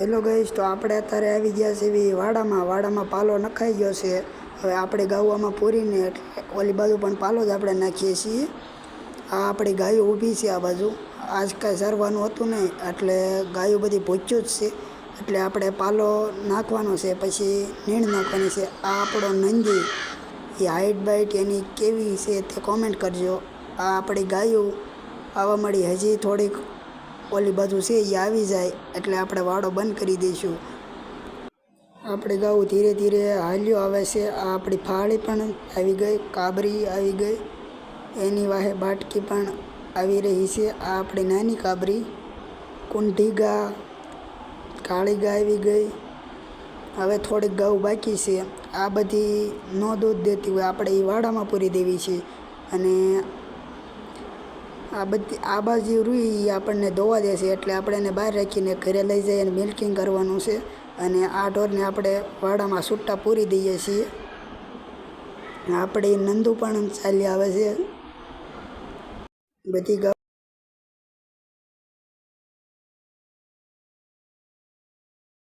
Hello guys, તો આપણે અત્યારે આવી ગયા છે એવી વાડામાં પાલો નખાઈ ગયો છે। હવે આપણે ગાવામાં પૂરીને એટલે ઓલી બાજુ પણ પાલો જ આપણે નાખીએ છીએ। આ આપણી ગાયો ઊભી છે આ બાજુ। આજ કાંઈ સરવાનું હતું નહીં એટલે ગાયો બધી ભૂચ્યું જ છે, એટલે આપણે પાલો નાખવાનો છે, પછી નીણ નાખવાની છે। આ આપણો નંદી, એ હાઈટ બાઈટ એની કેવી છે તે કોમેન્ટ કરજો। આ આપણી ગાયો આવવા મળી, હજી થોડીક ઓલી બાજુ છે એ આવી જાય એટલે આપણે વાડો બંધ કરી દઈશું। આપણે ગાઉ ધીરે ધીરે હાલ્યો આવે છે। આ આપણી ફાળી પણ આવી ગઈ, કાબરી આવી ગઈ, એની વાહે બાટકી પણ આવી રહી છે। આ આપણી નાની કાબરી, કુંઢી ગા, કાળી ગા આવી ગઈ। હવે થોડીક ગાઉ બાકી છે। આ બધી ન દૂધ દેતી હોય આપણે એ વાડામાં પૂરી દેવી છે। અને આ બાજુ રૂઈ આપણને ધોવા દેશે એટલે આપણે એને બહાર રાખીને ઘરે લઈ જઈ અને મિલ્કિંગ કરવાનું છે। અને આ ઢોરને આપણે વાડામાં છૂટા પૂરી દઈએ છીએ। આપણે નંદુ પણ ચાલી આવે છે બધી